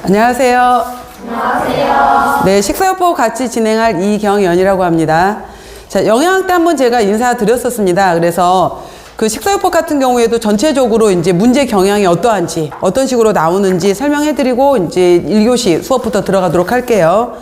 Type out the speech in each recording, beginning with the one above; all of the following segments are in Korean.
안녕하세요. 안녕하세요. 네, 식사요법 같이 진행할 이경연이라고 합니다. 자, 영양학 때 한번 제가 인사드렸었습니다. 그래서 그 식사요법 같은 경우에도 전체적으로 이제 문제 경향이 어떠한지, 어떤 식으로 나오는지 설명해드리고 이제 1교시 수업부터 들어가도록 할게요.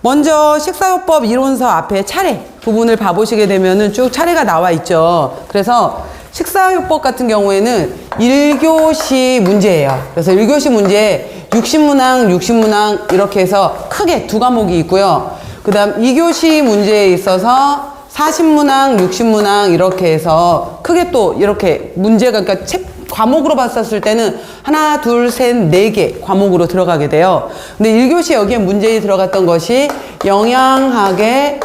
먼저 식사요법 이론서 앞에 차례 부분을 봐보시게 되면은 쭉 차례가 나와 있죠. 그래서 식사요법 같은 경우에는 1교시 문제예요. 그래서 1교시 문제 60문항, 60문항 이렇게 해서 크게 두 과목이 있고요. 그 다음 2교시 문제에 있어서 40문항, 60문항 이렇게 해서 크게 또 이렇게 문제가 그러니까 과목으로 봤었을 때는 하나, 둘, 셋, 네 개 과목으로 들어가게 돼요. 근데 1교시 여기에 문제에 들어갔던 것이 영양학의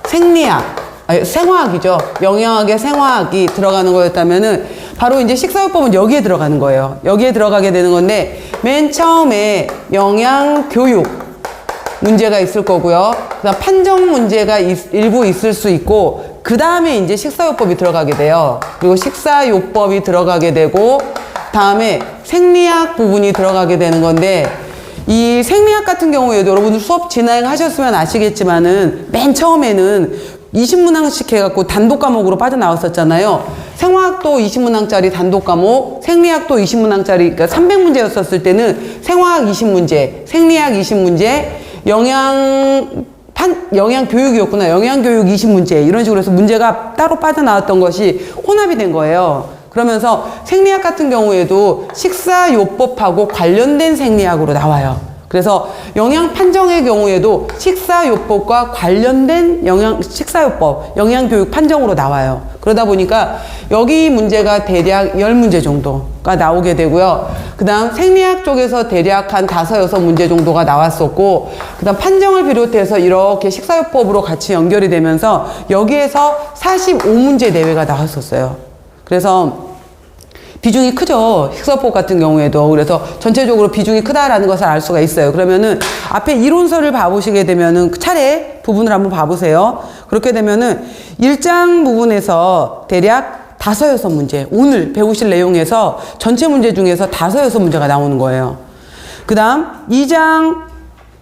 생리학, 생화학이죠. 영양학의 생화학이 들어가는 거였다면은 바로 이제 식사요법은 여기에 들어가는 거예요. 여기에 들어가게 되는 건데 맨 처음에 영양교육 문제가 있을 거고요. 그다음 판정 문제가 일부 있을 수 있고 그 다음에 이제 식사요법이 들어가게 돼요. 그리고 식사요법이 들어가게 되고 다음에 생리학 부분이 들어가게 되는 건데 이 생리학 같은 경우에도 여러분들 수업 진행하셨으면 아시겠지만은 맨 처음에는 20문항씩 해갖고 단독 과목으로 빠져나왔었잖아요. 생화학도 20문항짜리 단독 과목, 생리학도 20문항짜리, 그러니까 300문제였었을 때는 생화학 20문제, 생리학 20문제, 영양교육이었구나. 영양교육 20문제. 이런 식으로 해서 문제가 따로 빠져나왔던 것이 혼합이 된 거예요. 그러면서 생리학 같은 경우에도 식사요법하고 관련된 생리학으로 나와요. 그래서 영양 판정의 경우에도 식사요법과 관련된 식사요법, 영양교육 판정으로 나와요. 그러다 보니까 여기 문제가 대략 10문제 정도가 나오게 되고요. 그 다음 생리학 쪽에서 대략 한 5, 6문제 정도가 나왔었고, 그 다음 판정을 비롯해서 이렇게 식사요법으로 같이 연결이 되면서 여기에서 45문제 내외가 나왔었어요. 그래서 비중이 크죠. 식사요법 같은 경우에도. 그래서 전체적으로 비중이 크다라는 것을 알 수가 있어요. 그러면은 앞에 이론서를 봐보시게 되면은 차례 부분을 한번 봐보세요. 그렇게 되면은 1장 부분에서 대략 5, 6문제, 오늘 배우실 내용에서 전체 문제 중에서 5, 6문제가 나오는 거예요. 그 다음 2장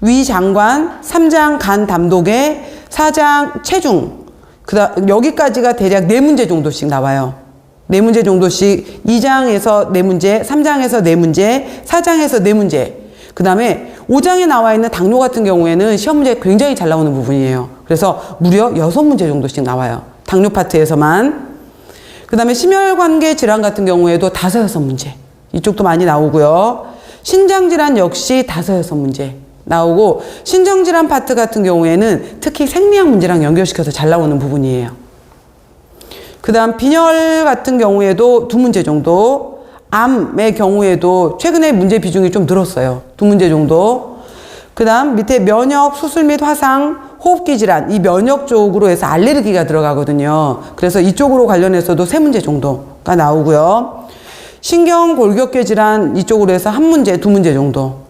위장관, 3장 간 담독에, 4장 체중, 그 다음 여기까지가 대략 4문제 정도씩 나와요. 4문제 정도씩 2장에서 4문제, 3장에서 4문제, 4장에서 4문제. 그 다음에 5장에 나와 있는 당뇨 같은 경우에는 시험 문제 굉장히 잘 나오는 부분이에요. 그래서 무려 6문제 정도씩 나와요. 당뇨 파트에서만. 그 다음에 심혈관계 질환 같은 경우에도 5, 6문제. 이쪽도 많이 나오고요. 신장질환 역시 5, 6문제 나오고 신정질환 파트 같은 경우에는 특히 생리학 문제랑 연결시켜서 잘 나오는 부분이에요. 그 다음 빈혈 같은 경우에도 2문제 정도, 암의 경우에도 최근에 문제 비중이 좀 늘었어요. 2문제 정도. 그 다음 밑에 면역, 수술 및 화상, 호흡기 질환, 이 면역 쪽으로 해서 알레르기가 들어가거든요. 그래서 이쪽으로 관련해서도 3문제 정도가 나오고요. 신경골격계 질환 이쪽으로 해서 1문제, 2문제 정도.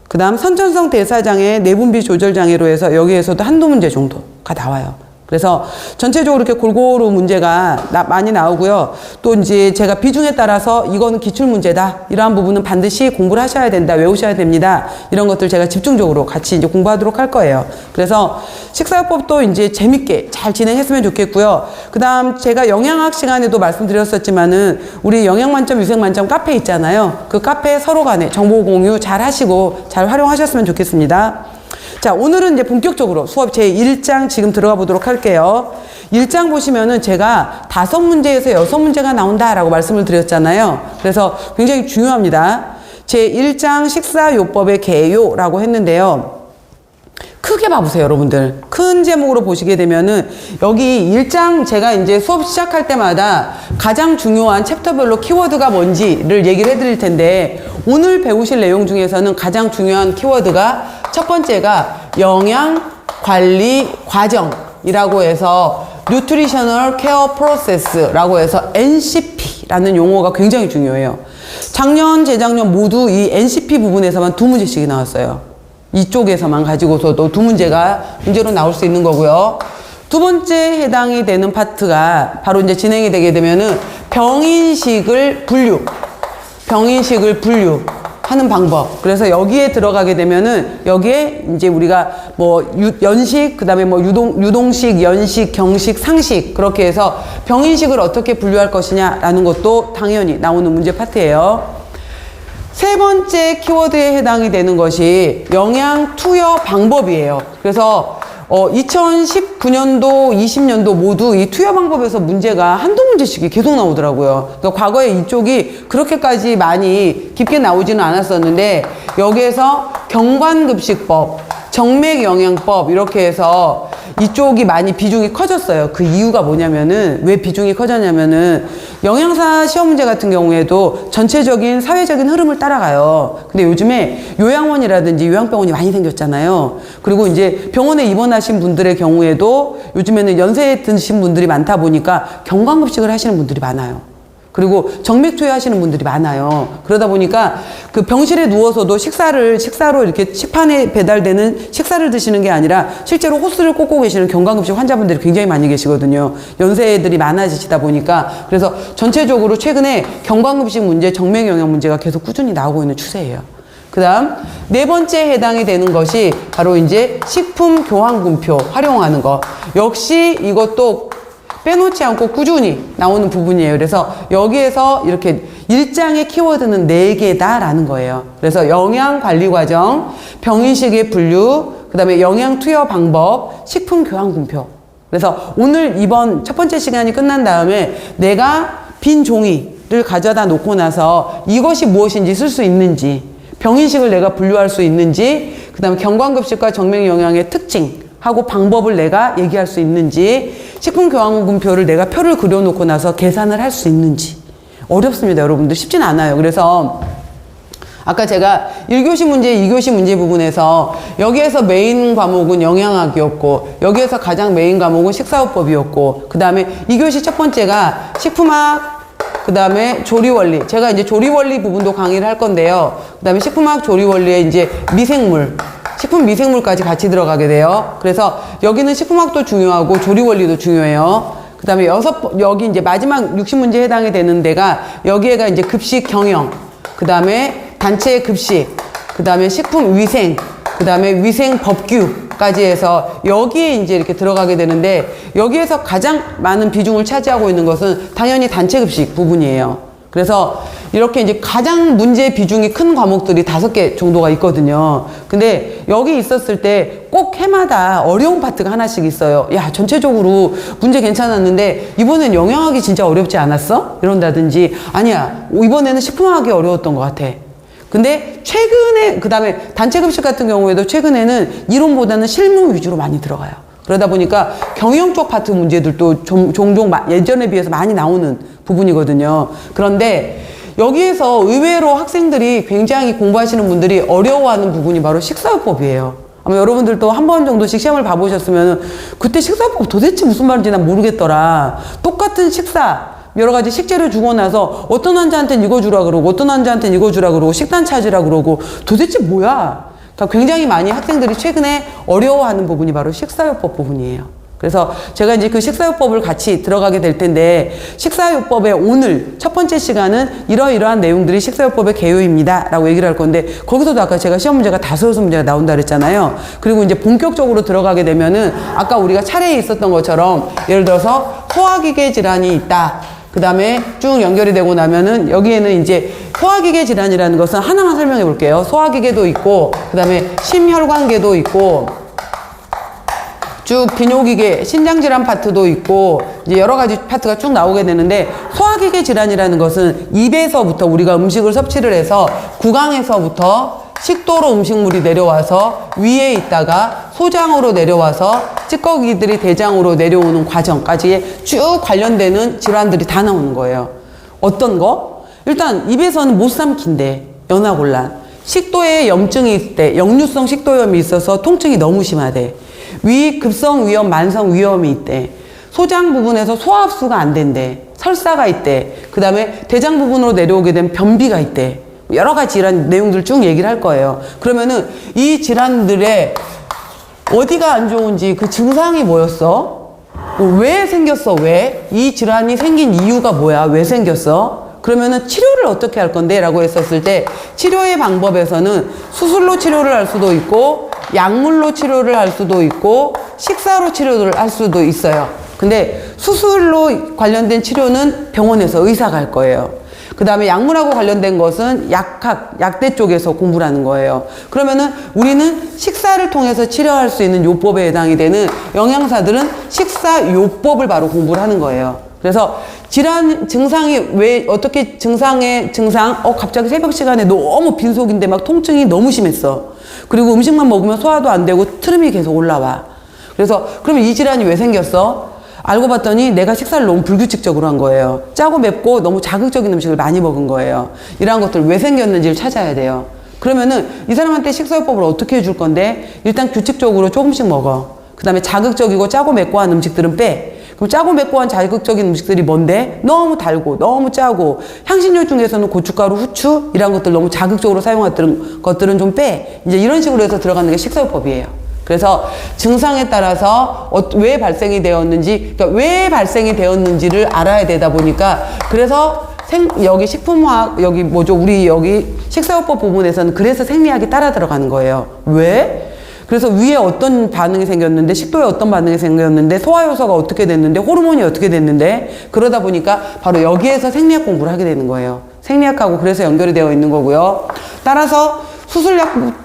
그 다음 선천성 대사장애, 내분비 조절 장애로 해서 여기에서도 1, 2문제 정도가 나와요. 그래서 전체적으로 이렇게 골고루 문제가 많이 나오고요. 또 이제 제가 비중에 따라서 이거는 기출문제다. 이러한 부분은 반드시 공부를 하셔야 된다. 외우셔야 됩니다. 이런 것들 제가 집중적으로 같이 이제 공부하도록 할 거예요. 그래서 식사요법도 이제 재밌게 잘 진행했으면 좋겠고요. 그 다음 제가 영양학 시간에도 말씀드렸었지만은 우리 영양만점, 위생만점 카페 있잖아요. 그 카페 서로 간에 정보 공유 잘 하시고 잘 활용하셨으면 좋겠습니다. 자, 오늘은 이제 본격적으로 수업 제1장 지금 들어가 보도록 할게요. 1장 보시면은 제가 5문제에서 6문제가 나온다라고 말씀을 드렸잖아요. 그래서 굉장히 중요합니다. 제1장 식사요법의 개요라고 했는데요. 크게 봐보세요, 여러분들. 큰 제목으로 보시게 되면은 여기 1장 제가 이제 수업 시작할 때마다 가장 중요한 챕터별로 키워드가 뭔지를 얘기를 해드릴 텐데 오늘 배우실 내용 중에서는 가장 중요한 키워드가 첫 번째가 영양관리 과정이라고 해서 Nutritional Care Process라고 해서 NCP라는 용어가 굉장히 중요해요. 작년, 재작년 모두 이 NCP 부분에서만 2문제씩이 나왔어요. 이쪽에서만 가지고서도 2문제가 문제로 나올 수 있는 거고요. 두 번째 해당이 되는 파트가 바로 이제 진행이 되게 되면은 병인식을 분류 하는 방법. 그래서 여기에 들어가게 되면은 여기에 이제 우리가 뭐 연식, 그다음에 뭐 유동식, 연식, 경식, 상식 그렇게 해서 병인식을 어떻게 분류할 것이냐라는 것도 당연히 나오는 문제 파트예요. 세 번째 키워드에 해당이 되는 것이 영양 투여 방법이에요. 그래서 2019년도, 20년도 모두 이 투여 방법에서 문제가 한두 문제씩이 계속 나오더라고요. 그러니까 과거에 이쪽이 그렇게까지 많이 깊게 나오지는 않았었는데 여기에서 경관급식법, 정맥영양법 이렇게 해서 이쪽이 많이 비중이 커졌어요. 그 이유가 뭐냐면은 왜 비중이 커졌냐면은 영양사 시험 문제 같은 경우에도 전체적인 사회적인 흐름을 따라가요. 근데 요즘에 요양원이라든지 요양병원이 많이 생겼잖아요. 그리고 이제 병원에 입원하신 분들의 경우에도 요즘에는 연세에 드신 분들이 많다 보니까 경관급식을 하시는 분들이 많아요. 그리고 정맥 투여하시는 분들이 많아요. 그러다 보니까 그 병실에 누워서도 식사로 이렇게 식판에 배달되는 식사를 드시는 게 아니라 실제로 호스를 꽂고 계시는 경관급식 환자분들이 굉장히 많이 계시거든요. 연세들이 많아지시다 보니까. 그래서 전체적으로 최근에 경관급식 문제, 정맥 영양 문제가 계속 꾸준히 나오고 있는 추세예요. 그 다음 네 번째 해당이 되는 것이 바로 이제 식품 교환군표 활용하는 거. 역시 이것도 빼놓지 않고 꾸준히 나오는 부분이에요. 그래서 여기에서 이렇게 일장의 키워드는 4개다라는 거예요. 그래서 영양관리과정, 병인식의 분류, 그 다음에 영양투여 방법, 식품교환군표. 그래서 오늘 이번 첫 번째 시간이 끝난 다음에 내가 빈 종이를 가져다 놓고 나서 이것이 무엇인지 쓸 수 있는지, 병인식을 내가 분류할 수 있는지, 그 다음에 경관급식과 정맥영양의 특징, 하고 방법을 내가 얘기할 수 있는지, 식품교환군표를 내가 표를 그려놓고 나서 계산을 할 수 있는지. 어렵습니다, 여러분들. 쉽진 않아요. 그래서 아까 제가 1교시 문제, 2교시 문제 부분에서 여기에서 메인 과목은 영양학이었고 여기에서 가장 메인 과목은 식사요법이었고 그 다음에 2교시 첫 번째가 식품학, 그 다음에 조리원리. 제가 이제 조리원리 부분도 강의를 할 건데요. 그 다음에 식품학 조리원리에 이제 미생물, 식품 미생물까지 같이 들어가게 돼요. 그래서 여기는 식품학도 중요하고 조리원리도 중요해요. 그 다음에 여기 이제 마지막 60문제에 해당이 되는 데가 여기에가 이제 급식 경영, 그 다음에 단체 급식, 그 다음에 식품 위생, 그 다음에 위생 법규까지 해서 여기에 이제 이렇게 들어가게 되는데 여기에서 가장 많은 비중을 차지하고 있는 것은 당연히 단체 급식 부분이에요. 그래서 이렇게 이제 가장 문제 비중이 큰 과목들이 5개 정도가 있거든요. 근데 여기 있었을 때 꼭 해마다 어려운 파트가 하나씩 있어요. 야, 전체적으로 문제 괜찮았는데 이번엔 영양학이 진짜 어렵지 않았어? 이런다든지 아니야, 이번에는 식품학이 어려웠던 것 같아. 근데 최근에, 그 다음에 단체급식 같은 경우에도 최근에는 이론보다는 실무 위주로 많이 들어가요. 그러다 보니까 경영 쪽 파트 문제들도 종종 예전에 비해서 많이 나오는 부분이거든요. 그런데 여기에서 의외로 학생들이 굉장히 공부하시는 분들이 어려워하는 부분이 바로 식사요법이에요. 아마 여러분들도 한 번 정도씩 시험을 봐보셨으면 그때 식사요법 도대체 무슨 말인지 난 모르겠더라. 똑같은 식사, 여러 가지 식재료 주고 나서 어떤 환자한테는 이거 주라 그러고 어떤 환자한테는 이거 주라 그러고 식단 찾으라 그러고 도대체 뭐야? 그러니까 굉장히 많이 학생들이 최근에 어려워하는 부분이 바로 식사요법 부분이에요. 그래서 제가 이제 그 식사요법을 같이 들어가게 될 텐데 식사요법의 오늘 첫 번째 시간은 이러이러한 내용들이 식사요법의 개요입니다 라고 얘기를 할 건데 거기서도 아까 제가 시험 문제가 5문제가 나온다 그랬잖아요. 그리고 이제 본격적으로 들어가게 되면은 아까 우리가 차례에 있었던 것처럼 예를 들어서 소화기계 질환이 있다. 그 다음에 쭉 연결이 되고 나면은 여기에는 이제 소화기계 질환이라는 것은 하나만 설명해 볼게요. 소화기계도 있고 그 다음에 심혈관계도 있고 쭉 비뇨기계, 신장질환 파트도 있고 이제 여러 가지 파트가 쭉 나오게 되는데 소화기계 질환이라는 것은 입에서부터 우리가 음식을 섭취를 해서 구강에서부터 식도로 음식물이 내려와서 위에 있다가 소장으로 내려와서 찌꺼기들이 대장으로 내려오는 과정까지 쭉 관련되는 질환들이 다 나오는 거예요. 어떤 거? 일단 입에서는 못 삼킨대, 연화곤란. 식도에 염증이 있을 때, 역류성 식도염이 있어서 통증이 너무 심하대. 위 급성 위염, 만성 위염이 있대. 소장 부분에서 소화 흡수가 안 된대. 설사가 있대. 그 다음에 대장 부분으로 내려오게 되면 변비가 있대. 여러 가지 질환 내용들 쭉 얘기를 할 거예요. 그러면은 이 질환들의 어디가 안 좋은지 그 증상이 뭐였어? 왜 생겼어? 왜? 이 질환이 생긴 이유가 뭐야? 왜 생겼어? 그러면은 치료를 어떻게 할 건데? 라고 했었을 때 치료의 방법에서는 수술로 치료를 할 수도 있고 약물로 치료를 할 수도 있고 식사로 치료를 할 수도 있어요. 근데 수술로 관련된 치료는 병원에서 의사가 할 거예요. 그 다음에 약물하고 관련된 것은 약대 쪽에서 공부를 하는 거예요. 그러면은 우리는 식사를 통해서 치료할 수 있는 요법에 해당이 되는 영양사들은 식사요법을 바로 공부를 하는 거예요. 그래서 질환 증상이 왜 어떻게 갑자기 새벽 시간에 너무 빈속인데 막 통증이 너무 심했어. 그리고 음식만 먹으면 소화도 안 되고 트름이 계속 올라와. 그래서 그러면 이 질환이 왜 생겼어? 알고 봤더니 내가 식사를 너무 불규칙적으로 한 거예요. 짜고 맵고 너무 자극적인 음식을 많이 먹은 거예요. 이러한 것들 왜 생겼는지를 찾아야 돼요. 그러면은 이 사람한테 식사요법을 어떻게 해줄 건데 일단 규칙적으로 조금씩 먹어. 그 다음에 자극적이고 짜고 맵고 한 음식들은 빼. 그럼 짜고 맵고 한 자극적인 음식들이 뭔데? 너무 달고 너무 짜고 향신료 중에서는 고춧가루, 후추 이런 것들 너무 자극적으로 사용하는 것들은 좀 빼. 이제 이런 식으로 해서 들어가는 게 식사요법이에요. 그래서 증상에 따라서 왜 발생이 되었는지, 그러니까 왜 발생이 되었는지를 알아야 되다 보니까 그래서 여기 식품화학 우리 여기 식사요법 부분에서는 그래서 생리학이 따라 들어가는 거예요. 왜? 그래서 위에 어떤 반응이 생겼는데, 식도에 어떤 반응이 생겼는데, 소화효소가 어떻게 됐는데, 호르몬이 어떻게 됐는데, 그러다 보니까 바로 여기에서 생리학 공부를 하게 되는 거예요. 생리학하고 그래서 연결이 되어 있는 거고요. 따라서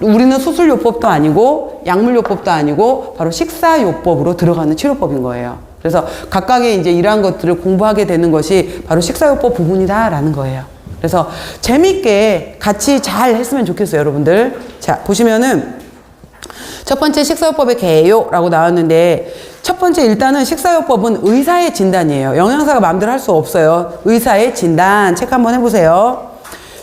우리는 수술요법도 아니고 약물요법도 아니고 바로 식사요법으로 들어가는 치료법인 거예요. 그래서 각각의 이제 이러한 것들을 공부하게 되는 것이 바로 식사요법 부분이다라는 거예요. 그래서 재밌게 같이 잘 했으면 좋겠어요, 여러분들. 자, 보시면은 첫 번째 식사요법의 개요라고 나왔는데 첫 번째 일단은 식사요법은 의사의 진단이에요. 영양사가 마음대로 할 수 없어요. 의사의 진단 체크 한번 해보세요.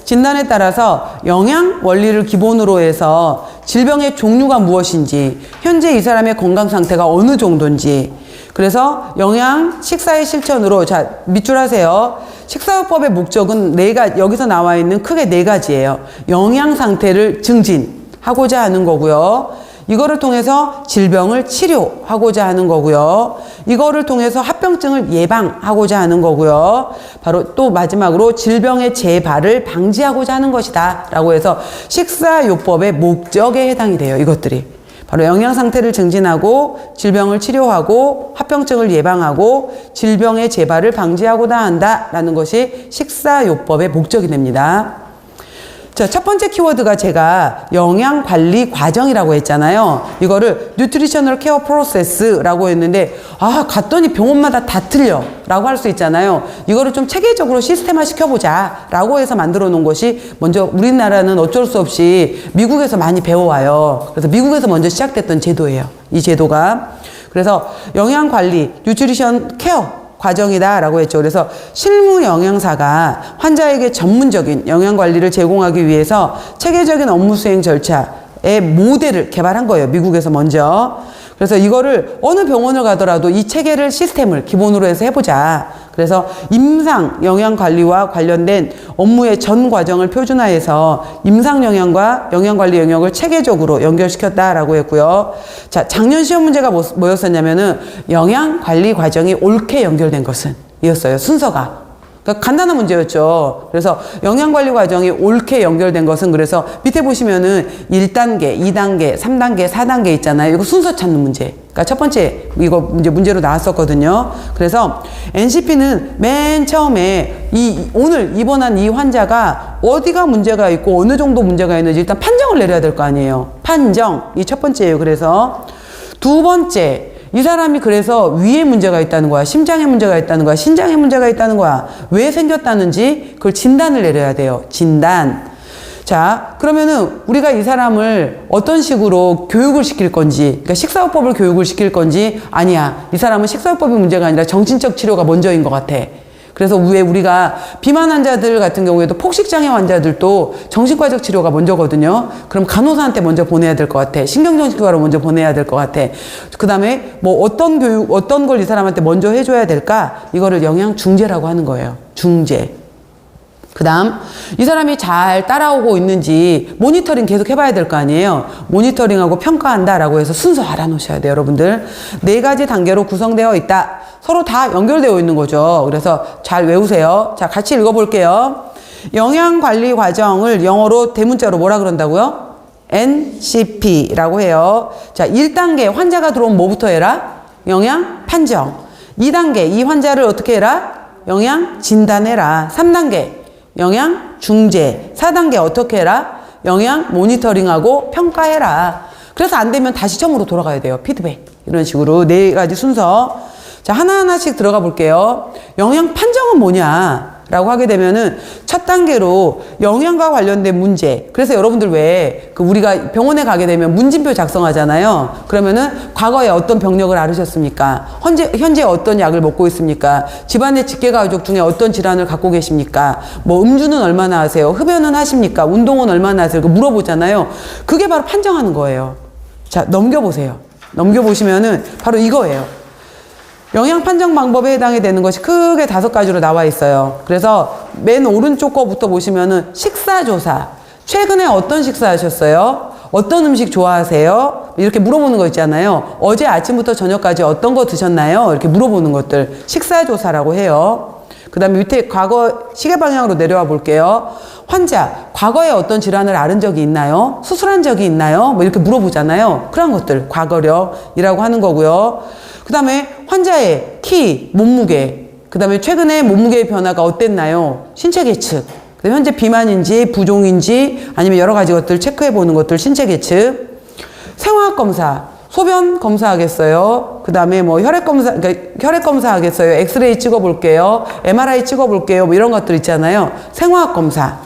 진단에 따라서 영양 원리를 기본으로 해서 질병의 종류가 무엇인지, 현재 이 사람의 건강 상태가 어느 정도인지, 그래서 영양, 식사의 실천으로, 자, 밑줄 하세요. 식사요법의 목적은 여기서 나와 있는 크게 4가지예요. 영양 상태를 증진하고자 하는 거고요. 이거를 통해서 질병을 치료하고자 하는 거고요. 이거를 통해서 합병증을 예방하고자 하는 거고요. 바로 또 마지막으로 질병의 재발을 방지하고자 하는 것이다 라고 해서 식사요법의 목적에 해당이 돼요. 이것들이 바로 영양 상태를 증진하고 질병을 치료하고 합병증을 예방하고 질병의 재발을 방지하고자 한다라는 것이 식사요법의 목적이 됩니다. 자, 첫 번째 키워드가 제가 영양 관리 과정이라고 했잖아요. 이거를 뉴트리셔널 케어 프로세스라고 했는데, 갔더니 병원마다 다 틀려 라고 할 수 있잖아요. 이거를 좀 체계적으로 시스템화 시켜보자 라고 해서 만들어 놓은 것이 먼저 우리나라는 어쩔 수 없이 미국에서 많이 배워와요. 그래서 미국에서 먼저 시작됐던 제도예요. 이 제도가. 그래서 영양 관리, 뉴트리션 케어 과정이다 라고 했죠. 그래서 실무 영양사가 환자에게 전문적인 영양관리를 제공하기 위해서 체계적인 업무 수행 절차의 모델을 개발한 거예요. 미국에서 먼저. 그래서 이거를 어느 병원을 가더라도 이 체계를 시스템을 기본으로 해서 해보자. 그래서 임상 영양관리와 관련된 업무의 전 과정을 표준화해서 임상 영양과 영양관리 영역을 체계적으로 연결시켰다라고 했고요. 자, 작년 시험 문제가 뭐였었냐면은 영양관리 과정이 옳게 연결된 것은 이었어요. 순서가. 그러니까 간단한 문제였죠. 그래서 영양관리 과정이 옳게 연결된 것은 그래서 밑에 보시면은 1단계, 2단계, 3단계, 4단계 있잖아요. 이거 순서 찾는 문제. 그러니까 첫 번째 이거 이제 문제로 나왔었거든요. 그래서 NCP는 맨 처음에 오늘 입원한 이 환자가 어디가 문제가 있고 어느 정도 문제가 있는지 일단 판정을 내려야 될 거 아니에요. 판정이 첫 번째예요. 그래서 두 번째, 이 사람이 그래서 위에 문제가 있다는 거야. 심장에 문제가 있다는 거야. 신장에 문제가 있다는 거야. 왜 생겼다는지 그걸 진단을 내려야 돼요. 진단. 자, 그러면은 우리가 이 사람을 어떤 식으로 교육을 시킬 건지, 그러니까 식사요법을 교육을 시킬 건지, 아니야. 이 사람은 식사요법이 문제가 아니라 정신적 치료가 먼저인 것 같아. 그래서 왜 우리가 비만 환자들 같은 경우에도 폭식장애 환자들도 정신과적 치료가 먼저거든요. 그럼 간호사한테 먼저 보내야 될 것 같아. 신경정신과로 먼저 보내야 될 것 같아. 그 다음에 뭐 어떤 교육, 어떤 걸 이 사람한테 먼저 해줘야 될까? 이거를 영양중재라고 하는 거예요. 중재. 그 다음 이 사람이 잘 따라오고 있는지 모니터링 계속 해봐야 될 거 아니에요. 모니터링하고 평가한다라고 해서 순서 알아놓으셔야 돼요. 여러분들 4가지 단계로 구성되어 있다. 서로 다 연결되어 있는 거죠. 그래서 잘 외우세요. 자, 같이 읽어볼게요. 영양관리 과정을 영어로 대문자로 뭐라 그런다고요? NCP라고 해요. 자, 1단계 환자가 들어오면 뭐부터 해라? 영양 판정. 2단계 이 환자를 어떻게 해라? 영양 진단해라. 3단계 영양 중재. 4단계 어떻게 해라? 영양 모니터링하고 평가해라. 그래서 안 되면 다시 처음으로 돌아가야 돼요. 피드백. 이런 식으로 4가지 순서. 자, 하나하나씩 들어가 볼게요. 영양 판정은 뭐냐? 라고 하게 되면은 첫 단계로 영양과 관련된 문제. 그래서 여러분들 왜 우리가 병원에 가게 되면 문진표 작성하잖아요. 그러면은 과거에 어떤 병력을 앓으셨습니까? 현재 어떤 약을 먹고 있습니까? 집안의 직계가족 중에 어떤 질환을 갖고 계십니까? 뭐 음주는 얼마나 하세요? 흡연은 하십니까? 운동은 얼마나 하세요? 물어보잖아요. 그게 바로 판정하는 거예요. 자, 넘겨보세요. 넘겨보시면은 바로 이거예요. 영양 판정 방법에 해당이 되는 것이 크게 5가지로 나와 있어요. 그래서 맨 오른쪽 거부터 보시면은 식사조사. 최근에 어떤 식사 하셨어요? 어떤 음식 좋아하세요? 이렇게 물어보는 거 있잖아요. 어제 아침부터 저녁까지 어떤 거 드셨나요? 이렇게 물어보는 것들. 식사조사라고 해요. 그 다음에 밑에 과거 시계 방향으로 내려와 볼게요. 환자, 과거에 어떤 질환을 앓은 적이 있나요? 수술한 적이 있나요? 뭐 이렇게 물어보잖아요. 그런 것들, 과거력이라고 하는 거고요. 그 다음에 환자의 키, 몸무게, 그 다음에 최근에 몸무게의 변화가 어땠나요? 신체 계측, 현재 비만인지 부종인지 아니면 여러 가지 것들 체크해 보는 것들, 신체 계측, 생화학 검사, 소변 검사하겠어요. 그 다음에 뭐 혈액 검사, 그러니까 혈액 검사하겠어요. 엑스레이 찍어볼게요. MRI 찍어볼게요. 뭐 이런 것들 있잖아요. 생화학 검사.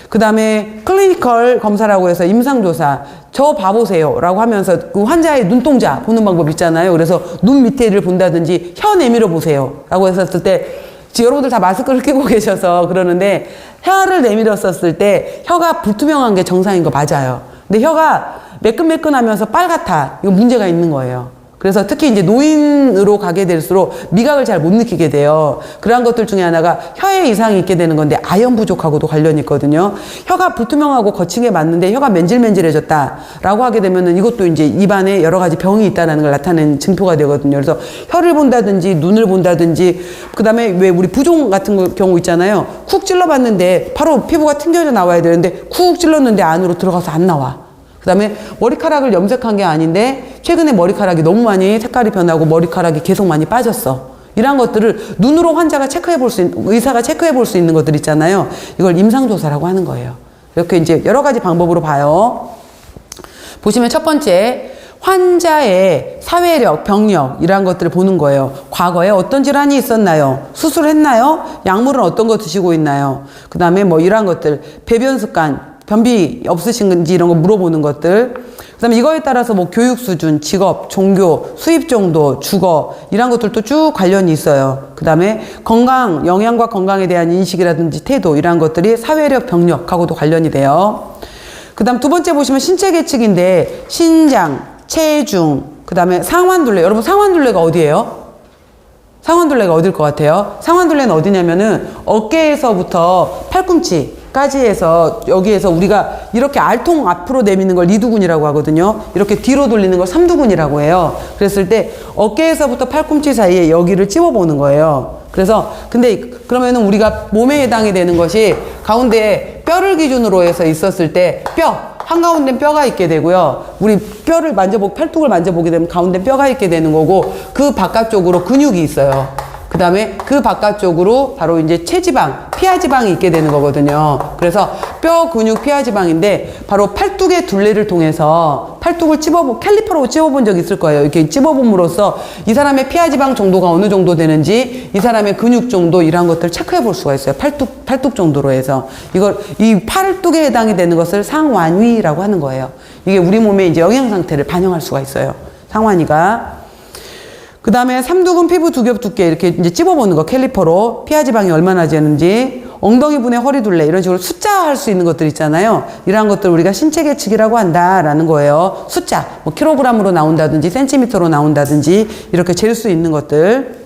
그 다음에 클리니컬 검사라고 해서 임상조사. 저 봐보세요 라고 하면서 그 환자의 눈동자 보는 방법 있잖아요. 그래서 눈 밑에를 본다든지 혀 내밀어 보세요 라고 했었을 때, 지금 여러분들 다 마스크를 끼고 계셔서 그러는데 혀를 내밀었었을 때 혀가 불투명한 게 정상인 거 맞아요. 근데 혀가 매끈매끈하면서 빨갛다. 이거 문제가 있는 거예요. 그래서 특히 이제 노인으로 가게 될수록 미각을 잘 못 느끼게 돼요. 그러한 것들 중에 하나가 혀에 이상이 있게 되는 건데 아연 부족하고도 관련이 있거든요. 혀가 불투명하고 거친 게 맞는데 혀가 맨질맨질해졌다라고 하게 되면은 이것도 이제 입안에 여러 가지 병이 있다는 걸 나타내는 증표가 되거든요. 그래서 혀를 본다든지 눈을 본다든지, 그 다음에 왜 우리 부종 같은 경우 있잖아요. 쿡 찔러봤는데 바로 피부가 튕겨져 나와야 되는데 쿡 찔렀는데 안으로 들어가서 안 나와. 그 다음에 머리카락을 염색한 게 아닌데 최근에 머리카락이 너무 많이 색깔이 변하고 머리카락이 계속 많이 빠졌어. 이런 것들을 눈으로 환자가 체크해 볼 수 있는, 의사가 체크해 볼 수 있는 것들 있잖아요. 이걸 임상조사라고 하는 거예요. 이렇게 이제 여러 가지 방법으로 봐요. 보시면 첫 번째, 환자의 사회력, 병력 이런 것들을 보는 거예요. 과거에 어떤 질환이 있었나요? 수술했나요? 약물은 어떤 거 드시고 있나요? 그 다음에 뭐 이러한 것들, 배변 습관, 변비 없으신지 이런 거 물어보는 것들. 그 다음에 이거에 따라서 뭐 교육 수준, 직업, 종교, 수입 정도, 주거 이런 것들도 쭉 관련이 있어요. 그 다음에 건강, 영양과 건강에 대한 인식이라든지 태도 이런 것들이 사회력, 병력하고도 관련이 돼요. 그 다음 두 번째 보시면 신체 계측인데 신장, 체중, 그 다음에 상완둘레. 여러분 상완둘레가 어디예요? 상완둘레가 어딜 것 같아요? 상완둘레는 어디냐면은 어깨에서부터 팔꿈치까지 해서 여기에서 우리가 이렇게 알통 앞으로 내미는 걸 이두근이라고 하거든요. 이렇게 뒤로 돌리는 걸 삼두근이라고 해요. 그랬을 때 어깨에서부터 팔꿈치 사이에 여기를 찝어보는 거예요. 그래서 근데 그러면은 우리가 몸에 해당이 되는 것이 가운데 뼈를 기준으로 해서 있었을 때 뼈 한가운데 뼈가 있게 되고요. 우리 뼈를 만져보고 팔뚝을 만져보게 되면 가운데 뼈가 있게 되는 거고, 그 바깥쪽으로 근육이 있어요. 그 다음에 그 바깥쪽으로 바로 이제 체지방, 피하지방이 있게 되는 거거든요. 그래서 뼈, 근육, 피하지방인데 바로 팔뚝의 둘레를 통해서 팔뚝을 캘리퍼로 찝어본 적 있을 거예요. 이렇게 찝어봄으로써 이 사람의 피하지방 정도가 어느 정도 되는지, 이 사람의 근육 정도 이런 것들을 체크해 볼 수가 있어요. 팔뚝 정도로 해서 이 팔뚝에 해당이 되는 것을 상완위라고 하는 거예요. 이게 우리 몸의 이제 영양 상태를 반영할 수가 있어요. 상완위가. 그 다음에 삼두근 피부 두겹 두께 이렇게 이제 찝어보는 거, 캘리퍼로 피하지방이 얼마나 되는지, 엉덩이 분의 허리 둘레 이런 식으로 숫자할 수 있는 것들 있잖아요. 이러한 것들 우리가 신체 계측이라고 한다라는 거예요. 숫자, 뭐 킬로그램으로 나온다든지 센티미터로 나온다든지 이렇게 잴 수 있는 것들.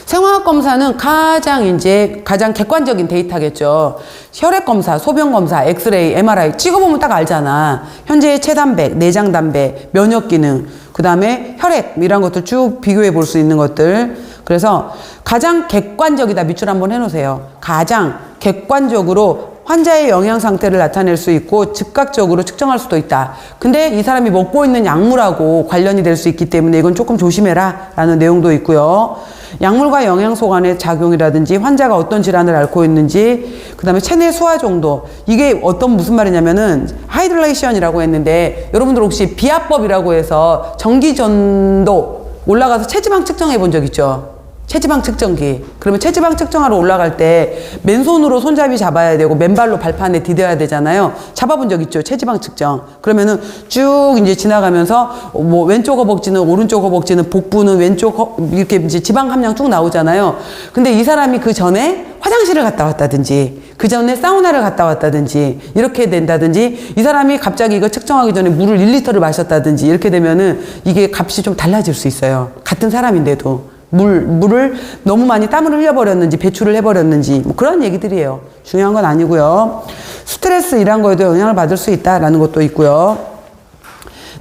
생화학 검사는 가장 객관적인 데이터겠죠. 혈액 검사, 소변 검사, 엑스레이, MRI 찍어보면 딱 알잖아. 현재의 체단백, 내장 단백, 면역 기능, 그 다음에 혈액 이런 것들 쭉 비교해 볼 수 있는 것들. 그래서 가장 객관적이다. 밑줄 한번 해놓으세요. 가장 객관적으로 환자의 영양 상태를 나타낼 수 있고 즉각적으로 측정할 수도 있다. 근데 이 사람이 먹고 있는 약물하고 관련이 될 수 있기 때문에 이건 조금 조심해라 라는 내용도 있고요. 약물과 영양소 간의 작용이라든지 환자가 어떤 질환을 앓고 있는지, 그 다음에 체내 수화 정도. 이게 무슨 말이냐면은 하이드레이션이라고 했는데 여러분들 혹시 비압법이라고 해서 전기전도 올라가서 체지방 측정해 본 적 있죠? 체지방 측정기. 그러면 체지방 측정하러 올라갈 때 맨손으로 손잡이 잡아야 되고 맨발로 발판에 디뎌야 되잖아요. 잡아본 적 있죠? 체지방 측정. 그러면은 쭉 이제 지나가면서 뭐 왼쪽 허벅지는 오른쪽 허벅지는 복부는 왼쪽 이렇게 이제 지방 함량 쭉 나오잖아요. 근데 이 사람이 그 전에 화장실을 갔다 왔다든지 그 전에 사우나를 갔다 왔다든지 이렇게 된다든지 이 사람이 갑자기 이거 측정하기 전에 물을 1리터를 마셨다든지 이렇게 되면은 이게 값이 좀 달라질 수 있어요. 같은 사람인데도. 물을 너무 많이 땀을 흘려버렸는지 배출을 해버렸는지 뭐 그런 얘기들이에요. 중요한 건 아니고요. 스트레스 이런 거에도 영향을 받을 수 있다라는 것도 있고요.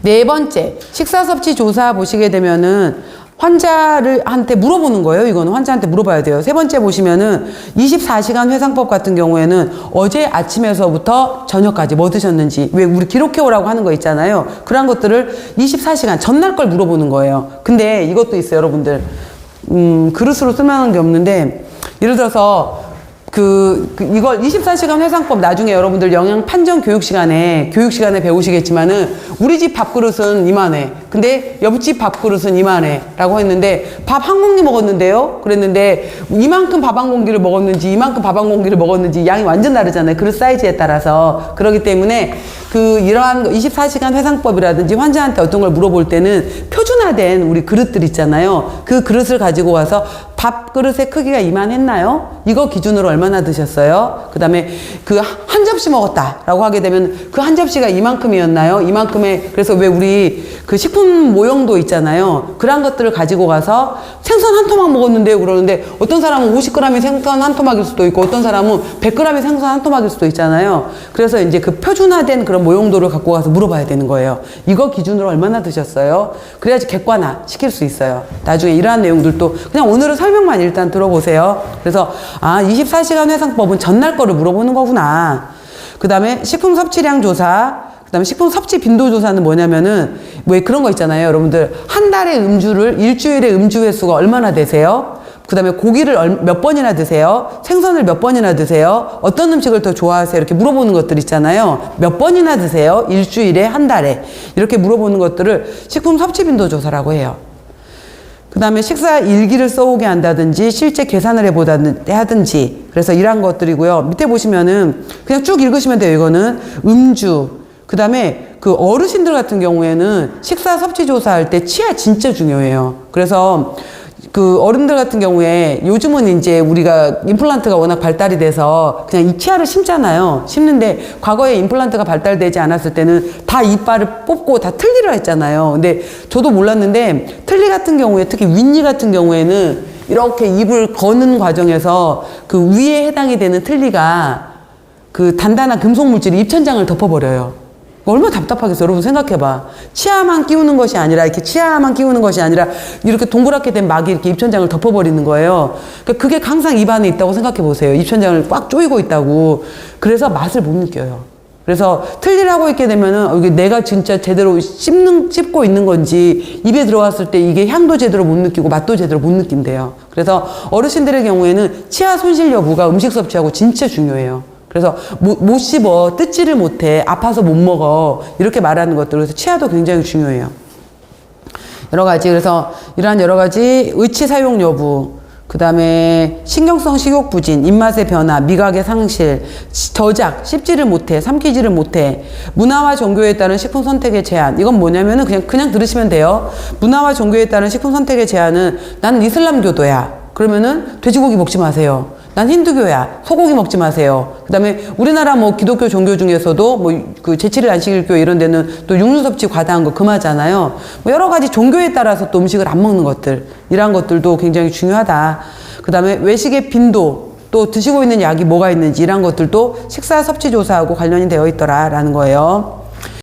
네 번째, 식사 섭취 조사 보시게 되면은 환자한테 물어보는 거예요. 이거는 환자한테 물어봐야 돼요. 세 번째 보시면은 24시간 회상법 같은 경우에는 어제 아침에서부터 저녁까지 뭐 드셨는지, 왜 우리 기록해 오라고 하는 거 있잖아요. 그런 것들을 24시간 전날 걸 물어보는 거예요. 근데 이것도 있어요, 여러분들. 그릇으로 쓸만한 게 없는데, 예를 들어서 이걸 24시간 회상법 나중에 여러분들 영양 판정 교육 시간에 배우시겠지만은 우리 집 밥그릇은 이만해. 근데 옆집 밥그릇은 이만해. 라고 했는데 밥 한 공기 먹었는데요? 그랬는데 이만큼 밥 한 공기를 먹었는지 이만큼 밥 한 공기를 먹었는지 양이 완전 다르잖아요. 그릇 사이즈에 따라서. 그렇기 때문에 이러한 24시간 회상법이라든지 환자한테 어떤 걸 물어볼 때는 표준화된 우리 그릇들 있잖아요. 그 그릇을 가지고 와서 밥그릇의 크기가 이만했나요? 이거 기준으로 얼마나 드셨어요? 그 다음에 한 접시 먹었다라고 하게 되면 그 한 접시가 이만큼이었나요? 이만큼의, 그래서 왜 우리 식품 모형도 있잖아요. 그런 것들을 가지고 가서 생선 한 토막 먹었는데요. 그러는데 어떤 사람은 50g이 생선 한 토막일 수도 있고 어떤 사람은 100g이 생선 한 토막일 수도 있잖아요. 그래서 이제 그 표준화된 그런 모형도를 갖고 가서 물어봐야 되는 거예요. 이거 기준으로 얼마나 드셨어요? 그래야지 객관화 시킬 수 있어요. 나중에 이러한 내용들도 그냥 오늘은 설명만 일단 들어보세요. 그래서 24시간 회상법은 전날 거를 물어보는 거구나. 그 다음에 식품 섭취량 조사, 그 다음에 식품 섭취 빈도 조사는 뭐냐면은 왜 그런 거 있잖아요. 여러분들 한 달에 일주일에 음주 횟수가 얼마나 되세요? 그 다음에 고기를 몇 번이나 드세요? 생선을 몇 번이나 드세요? 어떤 음식을 더 좋아하세요? 이렇게 물어보는 것들 있잖아요. 몇 번이나 드세요? 일주일에, 한 달에. 이렇게 물어보는 것들을 식품 섭취 빈도 조사라고 해요. 그 다음에 식사 일기를 써오게 한다든지 실제 계산을 하든지 그래서 이런 것들이고요. 밑에 보시면은 그냥 쭉 읽으시면 돼요. 이거는 음주, 그 다음에 어르신들 같은 경우에는 식사 섭취 조사할 때 치아 진짜 중요해요. 그래서 어른들 같은 경우에 요즘은 이제 우리가 임플란트가 워낙 발달이 돼서 그냥 이 치아를 심잖아요. 심는데 과거에 임플란트가 발달되지 않았을 때는 다 이빨을 뽑고 다 틀니를 했잖아요. 근데 저도 몰랐는데 틀니 같은 경우에 특히 윗니 같은 경우에는 이렇게 입을 거는 과정에서 위에 해당이 되는 틀니가 단단한 금속 물질이 입천장을 덮어버려요. 얼마나 답답하겠어요. 여러분 생각해봐. 치아만 끼우는 것이 아니라 이렇게 동그랗게 된 막이 이렇게 입천장을 덮어버리는 거예요. 그러니까 그게 항상 입 안에 있다고 생각해보세요. 입천장을 꽉 조이고 있다고. 그래서 맛을 못 느껴요. 그래서 틀니를 하고 있게 되면은 이게 내가 진짜 제대로 씹고 있는 건지 입에 들어왔을 때 이게 향도 제대로 못 느끼고 맛도 제대로 못 느낀대요. 그래서 어르신들의 경우에는 치아 손실 여부가 음식 섭취하고 진짜 중요해요. 그래서 못 씹어, 뜯지를 못해, 아파서 못 먹어 이렇게 말하는 것들. 그래서 치아도 굉장히 중요해요. 여러 가지. 그래서 이러한 여러 가지 의치 사용 여부, 그 다음에 신경성 식욕 부진, 입맛의 변화, 미각의 상실, 저작, 씹지를 못해, 삼키지를 못해, 문화와 종교에 따른 식품 선택의 제한. 이건 뭐냐면은 그냥 들으시면 돼요. 문화와 종교에 따른 식품 선택의 제한은 나는 이슬람교도야. 그러면은 돼지고기 먹지 마세요. 난 힌두교야. 소고기 먹지 마세요. 그 다음에 우리나라 뭐 기독교 종교 중에서도 뭐 그 제7일 안식일교회 이런 데는 또 육류 섭취 과다한 거 금하잖아요. 뭐 여러 가지 종교에 따라서 또 음식을 안 먹는 것들, 이러한 것들도 굉장히 중요하다. 그 다음에 외식의 빈도, 또 드시고 있는 약이 뭐가 있는지 이런 것들도 식사 섭취 조사하고 관련이 되어 있더라라는 거예요.